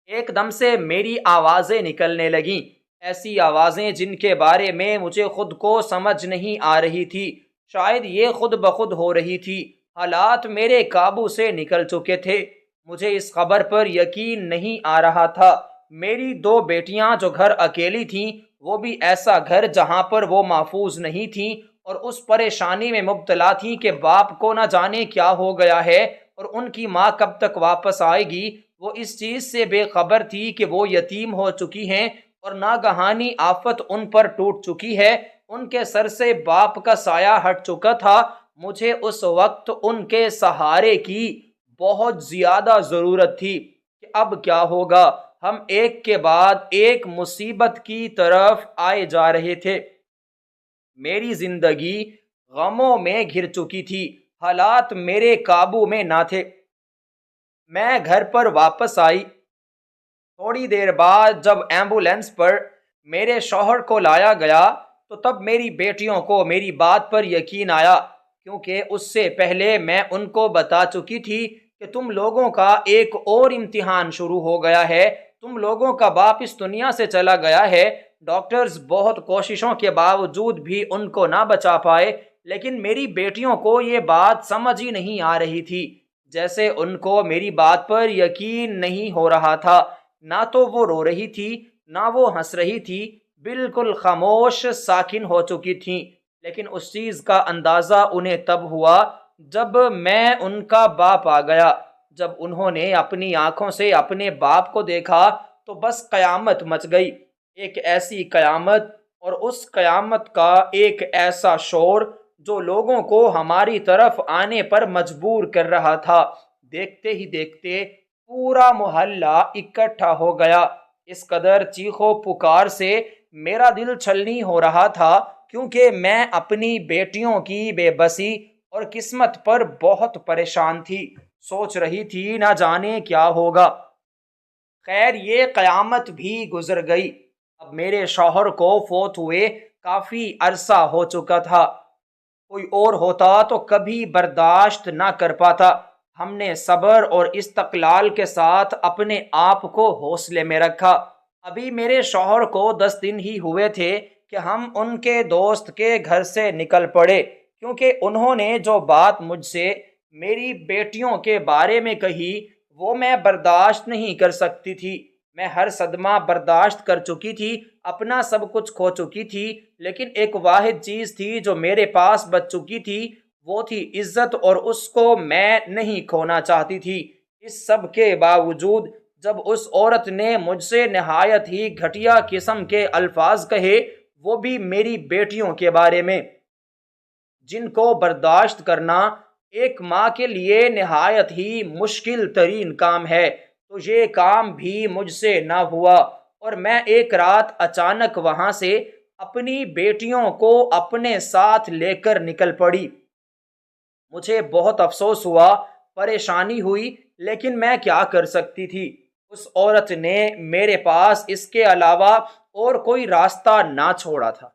ایک دم سے میری آوازیں نکلنے لگیں، ایسی آوازیں جن کے بارے میں مجھے خود کو سمجھ نہیں آ رہی تھی۔ شاید یہ خود بخود ہو رہی تھی، حالات میرے قابو سے نکل چکے تھے۔ مجھے اس خبر پر یقین نہیں آ رہا تھا۔ میری دو بیٹیاں جو گھر اکیلی تھیں، وہ بھی ایسا گھر جہاں پر وہ محفوظ نہیں تھیں اور اس پریشانی میں مبتلا تھیں کہ باپ کو نہ جانے کیا ہو گیا ہے اور ان کی ماں کب تک واپس آئے گی۔ وہ اس چیز سے بے خبر تھی کہ وہ یتیم ہو چکی ہیں اور ناگہانی آفت ان پر ٹوٹ چکی ہے۔ ان کے سر سے باپ کا سایہ ہٹ چکا تھا۔ مجھے اس وقت ان کے سہارے کی بہت زیادہ ضرورت تھی کہ اب کیا ہوگا۔ ہم ایک کے بعد ایک مصیبت کی طرف آئے جا رہے تھے۔ میری زندگی غموں میں گھر چکی تھی، حالات میرے قابو میں نہ تھے۔ میں گھر پر واپس آئی۔ تھوڑی دیر بعد جب ایمبولینس پر میرے شوہر کو لایا گیا تو تب میری بیٹیوں کو میری بات پر یقین آیا، کیونکہ اس سے پہلے میں ان کو بتا چکی تھی کہ تم لوگوں کا ایک اور امتحان شروع ہو گیا ہے، تم لوگوں کا باپ اس دنیا سے چلا گیا ہے۔ ڈاکٹرز بہت کوششوں کے باوجود بھی ان کو نہ بچا پائے، لیکن میری بیٹیوں کو یہ بات سمجھ ہی نہیں آ رہی تھی۔ جیسے ان کو میری بات پر یقین نہیں ہو رہا تھا۔ نہ تو وہ رو رہی تھی نہ وہ ہنس رہی تھی، بالکل خاموش ساکن ہو چکی تھیں۔ لیکن اس چیز کا اندازہ انہیں تب ہوا جب میں ان کا باپ آ گیا۔ جب انہوں نے اپنی آنکھوں سے اپنے باپ کو دیکھا تو بس قیامت مچ گئی، ایک ایسی قیامت، اور اس قیامت کا ایک ایسا شور جو لوگوں کو ہماری طرف آنے پر مجبور کر رہا تھا۔ دیکھتے ہی دیکھتے پورا محلہ اکٹھا ہو گیا۔ اس قدر چیخو پکار سے میرا دل چھلنی ہو رہا تھا، کیونکہ میں اپنی بیٹیوں کی بے بسی اور قسمت پر بہت پریشان تھی۔ سوچ رہی تھی نہ جانے کیا ہوگا۔ خیر یہ قیامت بھی گزر گئی۔ اب میرے شوہر کو فوت ہوئے کافی عرصہ ہو چکا تھا۔ کوئی اور ہوتا تو کبھی برداشت نہ کر پاتا۔ ہم نے صبر اور استقلال کے ساتھ اپنے آپ کو حوصلے میں رکھا۔ ابھی میرے شوہر کو 10 دن ہی ہوئے تھے کہ ہم ان کے دوست کے گھر سے نکل پڑے، کیونکہ انہوں نے جو بات مجھ سے میری بیٹیوں کے بارے میں کہی وہ میں برداشت نہیں کر سکتی تھی۔ میں ہر صدمہ برداشت کر چکی تھی، اپنا سب کچھ کھو چکی تھی، لیکن ایک واحد چیز تھی جو میرے پاس بچ چکی تھی، وہ تھی عزت، اور اس کو میں نہیں کھونا چاہتی تھی۔ اس سب کے باوجود جب اس عورت نے مجھ سے نہایت ہی گھٹیا قسم کے الفاظ کہے، وہ بھی میری بیٹیوں کے بارے میں، جن کو برداشت کرنا ایک ماں کے لیے نہایت ہی مشکل ترین کام ہے، تو یہ کام بھی مجھ سے نہ ہوا، اور میں ایک رات اچانک وہاں سے اپنی بیٹیوں کو اپنے ساتھ لے کر نکل پڑی۔ مجھے بہت افسوس ہوا، پریشانی ہوئی، لیکن میں کیا کر سکتی تھی؟ اس عورت نے میرے پاس اس کے علاوہ اور کوئی راستہ نہ چھوڑا تھا۔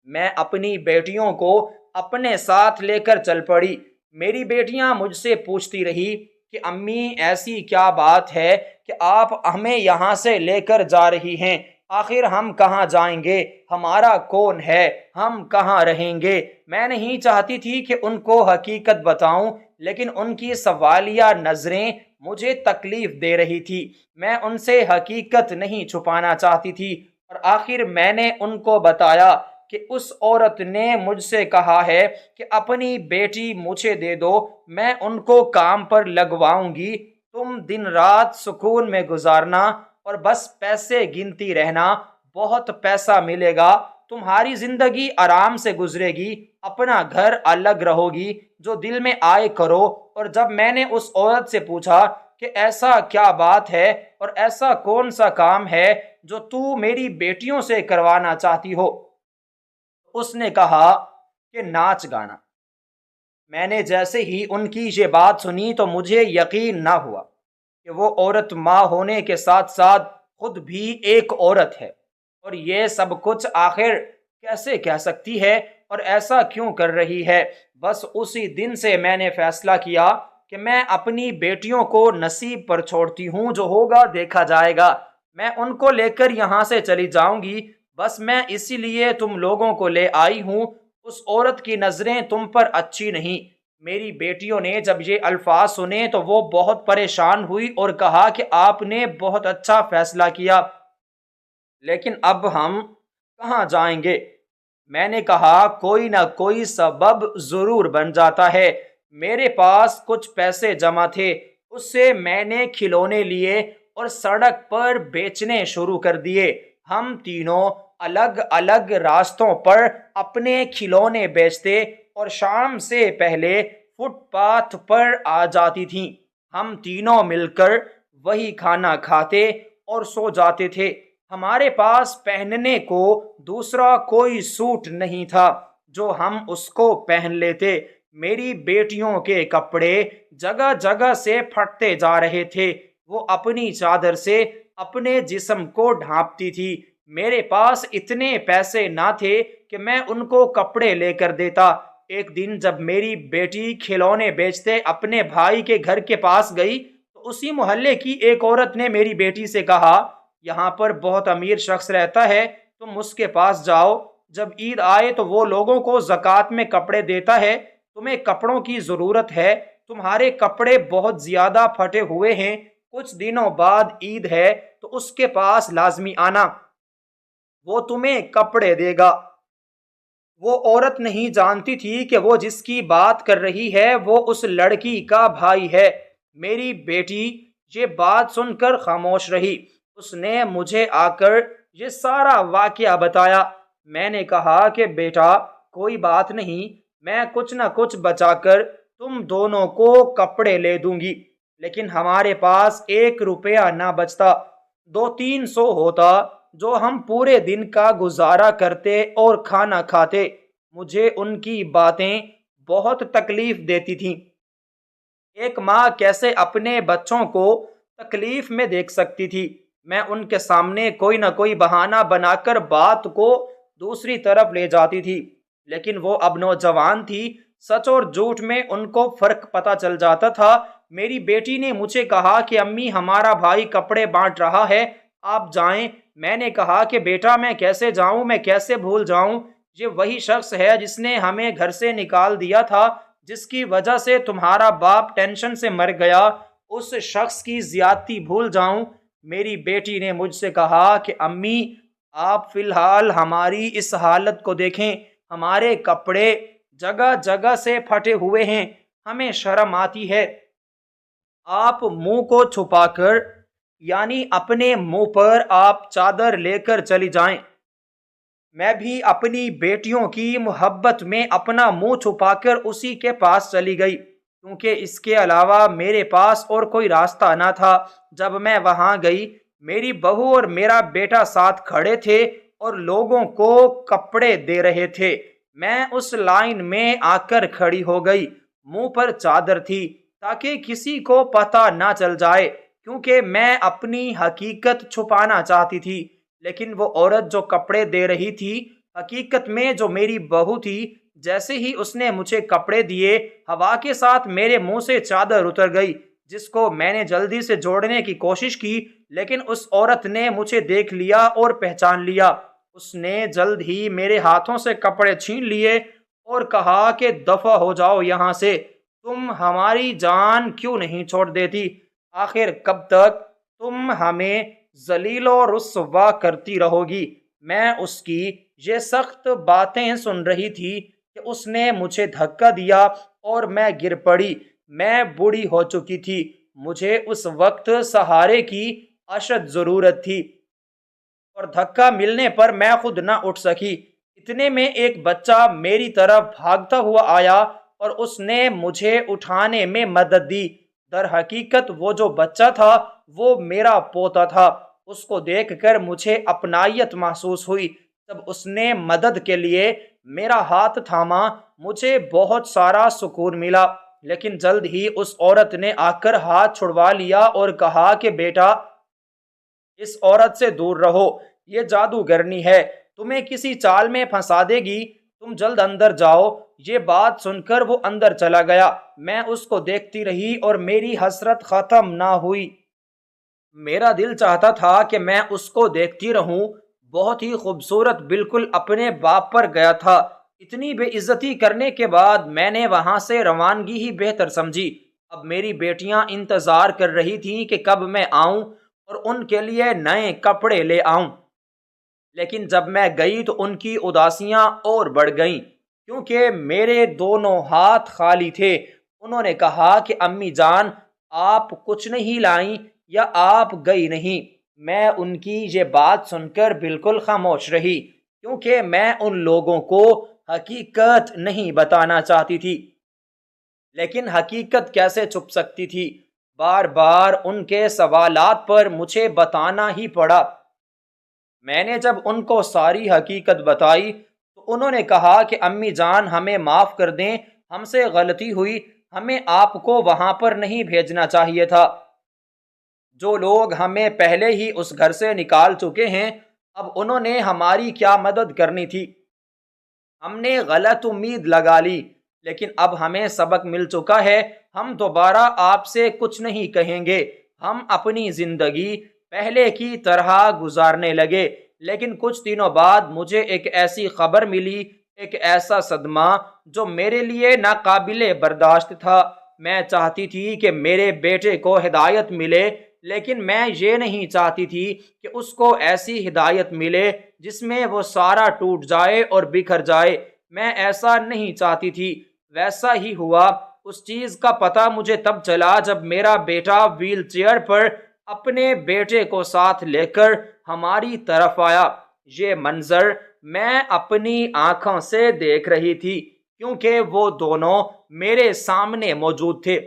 میں اپنی بیٹیوں کو اپنے ساتھ لے کر چل پڑی۔ میری بیٹیاں مجھ سے پوچھتی رہی کہ امی ایسی کیا بات ہے کہ آپ ہمیں یہاں سے لے کر جا رہی ہیں؟ آخر ہم کہاں جائیں گے؟ ہمارا کون ہے؟ ہم کہاں رہیں گے؟ میں نہیں چاہتی تھی کہ ان کو حقیقت بتاؤں، لیکن ان کی سوالیہ نظریں مجھے تکلیف دے رہی تھی۔ میں ان سے حقیقت نہیں چھپانا چاہتی تھی، اور آخر میں نے ان کو بتایا کہ اس عورت نے مجھ سے کہا ہے کہ اپنی بیٹی مجھے دے دو، میں ان کو کام پر لگواؤں گی، تم دن رات سکون میں گزارنا اور بس پیسے گنتی رہنا، بہت پیسہ ملے گا، تمہاری زندگی آرام سے گزرے گی، اپنا گھر الگ رہو گی، جو دل میں آئے کرو۔ اور جب میں نے اس عورت سے پوچھا کہ ایسا کیا بات ہے اور ایسا کون سا کام ہے جو تو میری بیٹیوں سے کروانا چاہتی ہو، اس نے کہا کہ ناچ گانا۔ میں نے جیسے ہی ان کی یہ بات سنی تو مجھے یقین نہ ہوا کہ وہ عورت ماں ہونے کے ساتھ ساتھ خود بھی ایک عورت ہے، اور یہ سب کچھ آخر کیسے کہہ سکتی ہے اور ایسا کیوں کر رہی ہے؟ بس اسی دن سے میں نے فیصلہ کیا کہ میں اپنی بیٹیوں کو نصیب پر چھوڑتی ہوں، جو ہوگا دیکھا جائے گا، میں ان کو لے کر یہاں سے چلی جاؤں گی، بس میں اسی لیے تم لوگوں کو لے آئی ہوں۔ اس عورت کی نظریں تم پر اچھی نہیں۔ میری بیٹیوں نے جب یہ الفاظ سنے تو وہ بہت پریشان ہوئی اور کہا کہ آپ نے بہت اچھا فیصلہ کیا، لیکن اب ہم کہاں جائیں گے؟ میں نے کہا کوئی نہ کوئی سبب ضرور بن جاتا ہے۔ میرے پاس کچھ پیسے جمع تھے، اس سے میں نے کھلونے لیے اور سڑک پر بیچنے شروع کر دیے۔ ہم تینوں الگ الگ راستوں پر اپنے کھلونے بیچتے اور شام سے پہلے فٹ پاتھ پر آ جاتی تھیں۔ ہم تینوں مل کر وہی کھانا کھاتے اور سو جاتے تھے۔ ہمارے پاس پہننے کو دوسرا کوئی سوٹ نہیں تھا جو ہم اس کو پہن لیتے۔ میری بیٹیوں کے کپڑے جگہ جگہ سے پھٹتے جا رہے تھے، وہ اپنی چادر سے اپنے جسم کو ڈھانپتی تھی۔ میرے پاس اتنے پیسے نہ تھے کہ میں ان کو کپڑے لے کر دیتا۔ ایک دن جب میری بیٹی کھلونے بیچتے اپنے بھائی کے گھر کے پاس گئی تو اسی محلے کی ایک عورت نے میری بیٹی سے کہا، یہاں پر بہت امیر شخص رہتا ہے، تم اس کے پاس جاؤ، جب عید آئے تو وہ لوگوں کو زکوٰۃ میں کپڑے دیتا ہے، تمہیں کپڑوں کی ضرورت ہے، تمہارے کپڑے بہت زیادہ پھٹے ہوئے ہیں، کچھ دنوں بعد عید ہے تو اس کے پاس لازمی آنا، وہ تمہیں کپڑے دے گا۔ وہ عورت نہیں جانتی تھی کہ وہ جس کی بات کر رہی ہے وہ اس لڑکی کا بھائی ہے۔ میری بیٹی یہ بات سن کر خاموش رہی۔ اس نے مجھے آ کر یہ سارا واقعہ بتایا۔ میں نے کہا کہ بیٹا کوئی بات نہیں، میں کچھ نہ کچھ بچا کر تم دونوں کو کپڑے لے دوں گی، لیکن ہمارے پاس 1 روپیہ نہ بچتا، 200-300 ہوتا جو ہم پورے دن کا گزارا کرتے اور کھانا کھاتے۔ مجھے ان کی باتیں بہت تکلیف دیتی تھیں۔ ایک ماں کیسے اپنے بچوں کو تکلیف میں دیکھ سکتی تھی؟ میں ان کے سامنے کوئی نہ کوئی بہانہ بنا کر بات کو دوسری طرف لے جاتی تھی، لیکن وہ اب نوجوان تھی، سچ اور جھوٹ میں ان کو فرق پتہ چل جاتا تھا۔ میری بیٹی نے مجھے کہا کہ امی ہمارا بھائی کپڑے بانٹ رہا ہے، آپ جائیں۔ میں نے کہا کہ بیٹا میں کیسے جاؤں، میں کیسے بھول جاؤں، یہ وہی شخص ہے جس نے ہمیں گھر سے نکال دیا تھا، جس کی وجہ سے تمہارا باپ ٹینشن سے مر گیا، اس شخص کی زیادتی بھول جاؤں۔ میری بیٹی نے مجھ سے کہا کہ امی، آپ فی الحال ہماری اس حالت کو دیکھیں، ہمارے کپڑے جگہ جگہ سے پھٹے ہوئے ہیں، ہمیں شرم آتی ہے۔ آپ منہ کو چھپا کر، یعنی اپنے منہ پر آپ چادر لے کر چلی جائیں۔ میں بھی اپنی بیٹیوں کی محبت میں اپنا منہ چھپا کر اسی کے پاس چلی گئی، کیونکہ اس کے علاوہ میرے پاس اور کوئی راستہ نہ تھا۔ جب میں وہاں گئی، میری بہو اور میرا بیٹا ساتھ کھڑے تھے اور لوگوں کو کپڑے دے رہے تھے۔ میں اس لائن میں آ کر کھڑی ہو گئی، منہ پر چادر تھی تاکہ کسی کو پتہ نہ چل جائے، کیونکہ میں اپنی حقیقت چھپانا چاہتی تھی۔ لیکن وہ عورت جو کپڑے دے رہی تھی، حقیقت میں جو میری بہو تھی، جیسے ہی اس نے مجھے کپڑے دیے، ہوا کے ساتھ میرے منہ سے چادر اتر گئی، جس کو میں نے جلدی سے جوڑنے کی کوشش کی، لیکن اس عورت نے مجھے دیکھ لیا اور پہچان لیا۔ اس نے جلد ہی میرے ہاتھوں سے کپڑے چھین لیے اور کہا کہ دفع ہو جاؤ یہاں سے، تم ہماری جان کیوں نہیں چھوڑ دیتی؟ آخر کب تک تم ہمیں ذلیل و رسوا کرتی رہو گی؟ میں اس کی یہ سخت باتیں سن رہی تھی کہ اس نے مجھے دھکا دیا اور میں گر پڑی۔ میں بوڑھی ہو چکی تھی، مجھے اس وقت سہارے کی اشد ضرورت تھی، اور دھکا ملنے پر میں خود نہ اٹھ سکی۔ اتنے میں ایک بچہ میری طرف بھاگتا ہوا آیا اور اس نے مجھے اٹھانے میں مدد دی۔ در حقیقت وہ جو بچہ تھا وہ میرا پوتا تھا۔ اس کو دیکھ کر مجھے اپنائیت محسوس ہوئی۔ جب اس نے مدد کے لیے میرا ہاتھ تھاما، مجھے بہت سارا سکون ملا، لیکن جلد ہی اس عورت نے آ کر ہاتھ چھڑوا لیا اور کہا کہ بیٹا، اس عورت سے دور رہو، یہ جادوگرنی ہے، تمہیں کسی چال میں پھنسا دے گی، تم جلد اندر جاؤ۔ یہ بات سن کر وہ اندر چلا گیا۔ میں اس کو دیکھتی رہی اور میری حسرت ختم نہ ہوئی۔ میرا دل چاہتا تھا کہ میں اس کو دیکھتی رہوں، بہت ہی خوبصورت، بالکل اپنے باپ پر گیا تھا۔ اتنی بے عزتی کرنے کے بعد میں نے وہاں سے روانگی ہی بہتر سمجھی۔ اب میری بیٹیاں انتظار کر رہی تھیں کہ کب میں آؤں اور ان کے لیے نئے کپڑے لے آؤں، لیکن جب میں گئی تو ان کی اداسیاں اور بڑھ گئیں، کیونکہ میرے دونوں ہاتھ خالی تھے۔ انہوں نے کہا کہ امی جان، آپ کچھ نہیں لائیں یا آپ گئی نہیں؟ میں ان کی یہ بات سن کر بالکل خاموش رہی، کیونکہ میں ان لوگوں کو حقیقت نہیں بتانا چاہتی تھی، لیکن حقیقت کیسے چھپ سکتی تھی؟ بار بار ان کے سوالات پر مجھے بتانا ہی پڑا۔ میں نے جب ان کو ساری حقیقت بتائی تو انہوں نے کہا کہ امی جان، ہمیں معاف کر دیں، ہم سے غلطی ہوئی، ہمیں آپ کو وہاں پر نہیں بھیجنا چاہیے تھا۔ جو لوگ ہمیں پہلے ہی اس گھر سے نکال چکے ہیں، اب انہوں نے ہماری کیا مدد کرنی تھی؟ ہم نے غلط امید لگا لی، لیکن اب ہمیں سبق مل چکا ہے، ہم دوبارہ آپ سے کچھ نہیں کہیں گے۔ ہم اپنی زندگی پہلے کی طرح گزارنے لگے، لیکن کچھ دنوں بعد مجھے ایک ایسی خبر ملی، ایک ایسا صدمہ جو میرے لیے ناقابل برداشت تھا۔ میں چاہتی تھی کہ میرے بیٹے کو ہدایت ملے، لیکن میں یہ نہیں چاہتی تھی کہ اس کو ایسی ہدایت ملے جس میں وہ سارا ٹوٹ جائے اور بکھر جائے۔ میں ایسا نہیں چاہتی تھی۔ ویسا ہی ہوا۔ اس چیز کا پتہ مجھے تب چلا جب میرا بیٹا ویل چیئر پر اپنے بیٹے کو ساتھ لے کر ہماری طرف آیا۔ یہ منظر میں اپنی آنکھوں سے دیکھ رہی تھی، کیونکہ وہ دونوں میرے سامنے موجود تھے۔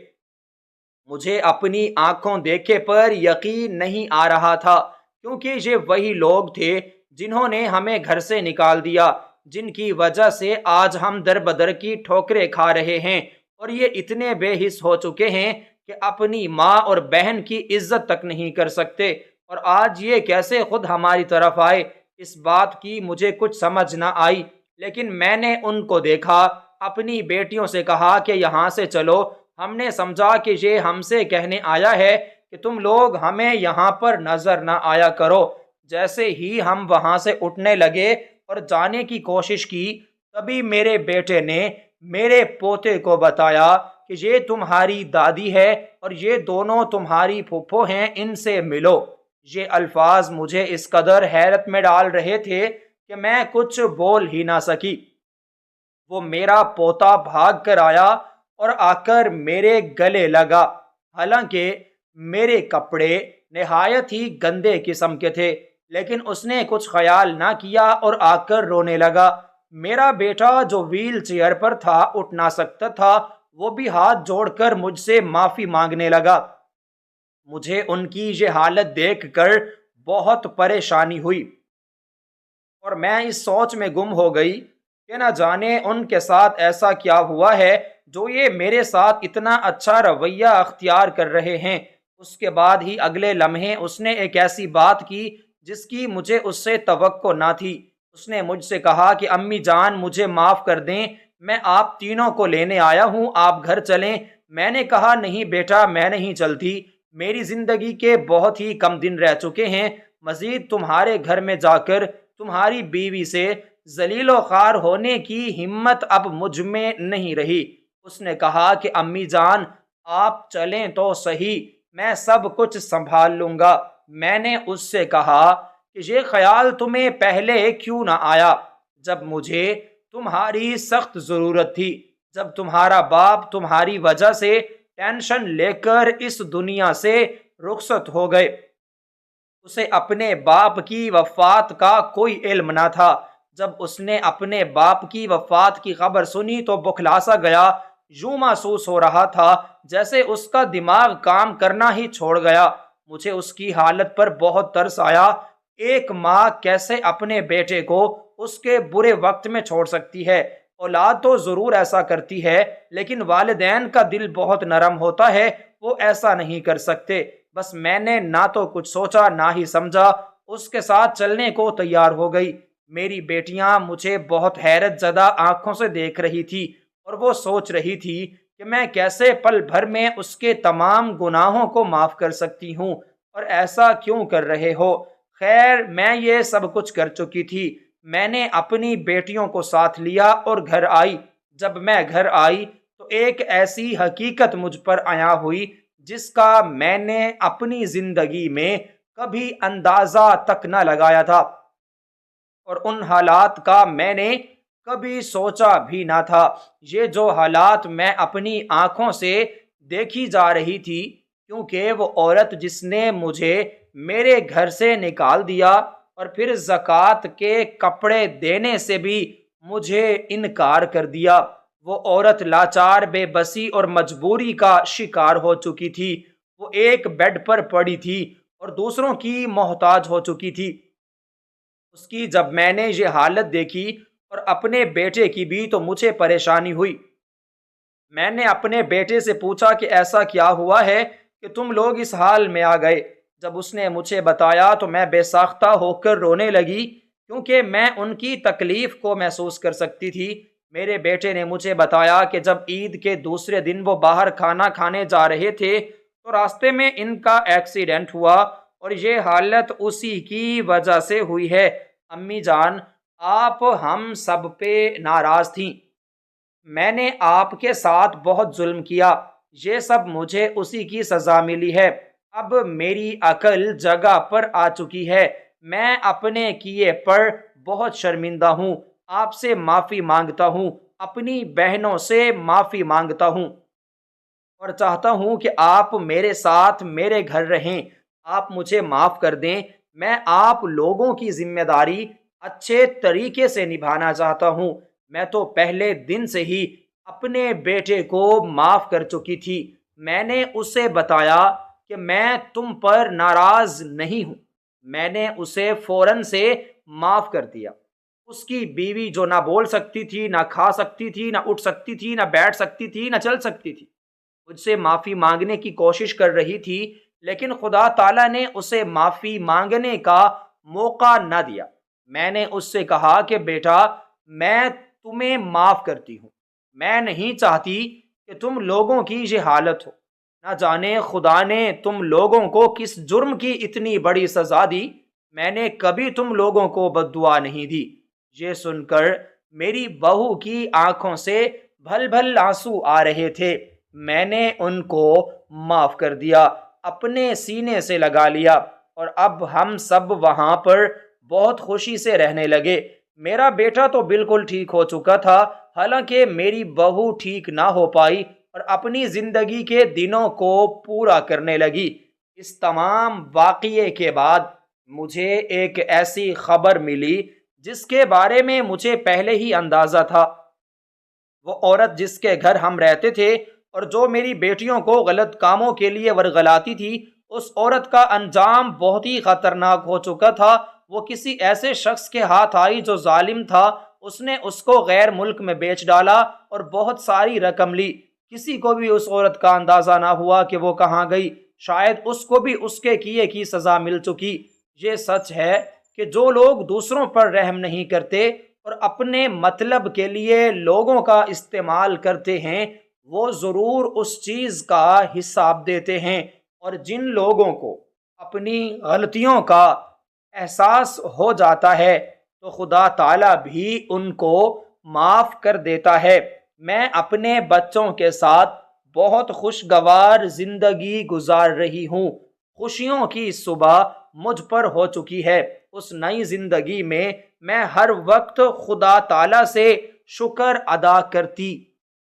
مجھے اپنی آنکھوں دیکھے پر یقین نہیں آ رہا تھا، کیونکہ یہ وہی لوگ تھے جنہوں نے ہمیں گھر سے نکال دیا، جن کی وجہ سے آج ہم در بدر کی ٹھوکریں کھا رہے ہیں، اور یہ اتنے بے حس ہو چکے ہیں کہ اپنی ماں اور بہن کی عزت تک نہیں کر سکتے، اور آج یہ کیسے خود ہماری طرف آئے؟ اس بات کی مجھے کچھ سمجھ نہ آئی، لیکن میں نے ان کو دیکھا، اپنی بیٹیوں سے کہا کہ یہاں سے چلو۔ ہم نے سمجھا کہ یہ ہم سے کہنے آیا ہے کہ تم لوگ ہمیں یہاں پر نظر نہ آیا کرو۔ جیسے ہی ہم وہاں سے اٹھنے لگے اور جانے کی کوشش کی، تبھی میرے بیٹے نے میرے پوتے کو بتایا کہ یہ تمہاری دادی ہے اور یہ دونوں تمہاری پھپھو ہیں، ان سے ملو۔ یہ الفاظ مجھے اس قدر حیرت میں ڈال رہے تھے کہ میں کچھ بول ہی نہ سکی۔ وہ میرا پوتا بھاگ کر آیا اور آ کر میرے گلے لگا، حالانکہ میرے کپڑے نہایت ہی گندے قسم کے تھے، لیکن اس نے کچھ خیال نہ کیا اور آ کر رونے لگا۔ میرا بیٹا جو ویل چیئر پر تھا، اٹھ نہ سکتا تھا، وہ بھی ہاتھ جوڑ کر مجھ سے معافی مانگنے لگا۔ مجھے ان کی یہ حالت دیکھ کر بہت پریشانی ہوئی اور میں اس سوچ میں گم ہو گئی کہ نہ جانے ان کے ساتھ ایسا کیا ہوا ہے جو یہ میرے ساتھ اتنا اچھا رویہ اختیار کر رہے ہیں۔ اس کے بعد ہی اگلے لمحے اس نے ایک ایسی بات کی جس کی مجھے اس سے توقع نہ تھی۔ اس نے مجھ سے کہا کہ امی جان مجھے معاف کر دیں، میں آپ تینوں کو لینے آیا ہوں، آپ گھر چلیں۔ میں نے کہا نہیں بیٹا، میں نہیں چلتی، میری زندگی کے بہت ہی کم دن رہ چکے ہیں، مزید تمہارے گھر میں جا کر تمہاری بیوی سے ذلیل و خوار ہونے کی ہمت اب مجھ میں نہیں رہی۔ اس نے کہا کہ امی جان آپ چلیں تو صحیح، میں سب کچھ سنبھال لوں گا۔ میں نے اس سے کہا کہ یہ خیال تمہیں پہلے کیوں نہ آیا جب مجھے تمہاری سخت ضرورت تھی، جب تمہارا باپ تمہاری وجہ سے ٹینشن لے کر اس دنیا سے رخصت ہو گئے۔ اسے اپنے باپ کی وفات کا کوئی علم نہ تھا۔ جب اس نے اپنے باپ کی وفات کی خبر سنی تو بکھلا سا گیا، یوں محسوس ہو رہا تھا جیسے اس کا دماغ کام کرنا ہی چھوڑ گیا۔ مجھے اس کی حالت پر بہت ترس آیا۔ ایک ماں کیسے اپنے بیٹے کو اس کے برے وقت میں چھوڑ سکتی ہے؟ اولاد تو ضرور ایسا کرتی ہے، لیکن والدین کا دل بہت نرم ہوتا ہے، وہ ایسا نہیں کر سکتے۔ بس میں نے نہ تو کچھ سوچا نہ ہی سمجھا، اس کے ساتھ چلنے کو تیار ہو گئی۔ میری بیٹیاں مجھے بہت حیرت زدہ آنکھوں سے دیکھ رہی تھی اور وہ سوچ رہی تھی کہ میں کیسے پل بھر میں اس کے تمام گناہوں کو معاف کر سکتی ہوں، اور ایسا کیوں کر رہے ہو؟ خیر میں یہ سب کچھ کر چکی تھی۔ میں نے اپنی بیٹیوں کو ساتھ لیا اور گھر آئی۔ جب میں گھر آئی تو ایک ایسی حقیقت مجھ پر عیاں ہوئی جس کا میں نے اپنی زندگی میں کبھی اندازہ تک نہ لگایا تھا، اور ان حالات کا میں نے کبھی سوچا بھی نہ تھا۔ یہ جو حالات میں اپنی آنکھوں سے دیکھی جا رہی تھی، کیونکہ وہ عورت جس نے مجھے میرے گھر سے نکال دیا اور پھر زکوٰۃ کے کپڑے دینے سے بھی مجھے انکار کر دیا، وہ عورت لاچار، بے بسی اور مجبوری کا شکار ہو چکی تھی۔ وہ ایک بیڈ پر پڑی تھی اور دوسروں کی محتاج ہو چکی تھی۔ اس کی جب میں نے یہ حالت دیکھی اور اپنے بیٹے کی بھی تو مجھے پریشانی ہوئی۔ میں نے اپنے بیٹے سے پوچھا کہ ایسا کیا ہوا ہے کہ تم لوگ اس حال میں آ گئے؟ جب اس نے مجھے بتایا تو میں بے ساختہ ہو کر رونے لگی، کیونکہ میں ان کی تکلیف کو محسوس کر سکتی تھی۔ میرے بیٹے نے مجھے بتایا کہ جب عید کے دوسرے دن وہ باہر کھانا کھانے جا رہے تھے تو راستے میں ان کا ایکسیڈنٹ ہوا، اور یہ حالت اسی کی وجہ سے ہوئی ہے۔ امی جان آپ ہم سب پہ ناراض تھیں، میں نے آپ کے ساتھ بہت ظلم کیا، یہ سب مجھے اسی کی سزا ملی ہے۔ اب میری عقل جگہ پر آ چکی ہے، میں اپنے کیے پر بہت شرمندہ ہوں، آپ سے معافی مانگتا ہوں، اپنی بہنوں سے معافی مانگتا ہوں، اور چاہتا ہوں کہ آپ میرے ساتھ میرے گھر رہیں۔ آپ مجھے معاف کر دیں، میں آپ لوگوں کی ذمہ داری اچھے طریقے سے نبھانا چاہتا ہوں۔ میں تو پہلے دن سے ہی اپنے بیٹے کو معاف کر چکی تھی۔ میں نے اسے بتایا کہ میں تم پر ناراض نہیں ہوں۔ میں نے اسے فوراً سے معاف کر دیا۔ اس کی بیوی جو نہ بول سکتی تھی، نہ کھا سکتی تھی، نہ اٹھ سکتی تھی، نہ بیٹھ سکتی تھی، نہ چل سکتی تھی، مجھ سے معافی مانگنے کی کوشش کر رہی تھی، لیکن خدا تعالیٰ نے اسے معافی مانگنے کا موقع نہ دیا۔ میں نے اس سے کہا کہ بیٹا میں تمہیں معاف کرتی ہوں، میں نہیں چاہتی کہ تم لوگوں کی یہ حالت ہو۔ نہ جانے خدا نے تم لوگوں کو کس جرم کی اتنی بڑی سزا دی، میں نے کبھی تم لوگوں کو بد دعا نہیں دی۔ یہ سن کر میری بہو کی آنکھوں سے بھل بھل آنسو آ رہے تھے۔ میں نے ان کو معاف کر دیا، اپنے سینے سے لگا لیا، اور اب ہم سب وہاں پر بہت خوشی سے رہنے لگے۔ میرا بیٹا تو بالکل ٹھیک ہو چکا تھا، حالانکہ میری بہو ٹھیک نہ ہو پائی اور اپنی زندگی کے دنوں کو پورا کرنے لگی۔ اس تمام واقعے کے بعد مجھے ایک ایسی خبر ملی جس کے بارے میں مجھے پہلے ہی اندازہ تھا۔ وہ عورت جس کے گھر ہم رہتے تھے اور جو میری بیٹیوں کو غلط کاموں کے لیے ورغلاتی تھی، اس عورت کا انجام بہت ہی خطرناک ہو چکا تھا۔ وہ کسی ایسے شخص کے ہاتھ آئی جو ظالم تھا۔ اس نے اس کو غیر ملک میں بیچ ڈالا اور بہت ساری رقم لی۔ کسی کو بھی اس عورت کا اندازہ نہ ہوا کہ وہ کہاں گئی۔ شاید اس کو بھی اس کے کیے کی سزا مل چکی۔ یہ سچ ہے کہ جو لوگ دوسروں پر رحم نہیں کرتے اور اپنے مطلب کے لیے لوگوں کا استعمال کرتے ہیں، وہ ضرور اس چیز کا حساب دیتے ہیں، اور جن لوگوں کو اپنی غلطیوں کا احساس ہو جاتا ہے تو خدا تعالیٰ بھی ان کو معاف کر دیتا ہے۔ میں اپنے بچوں کے ساتھ بہت خوشگوار زندگی گزار رہی ہوں۔ خوشیوں کی صبح مجھ پر ہو چکی ہے۔ اس نئی زندگی میں میں ہر وقت خدا تعالیٰ سے شکر ادا کرتی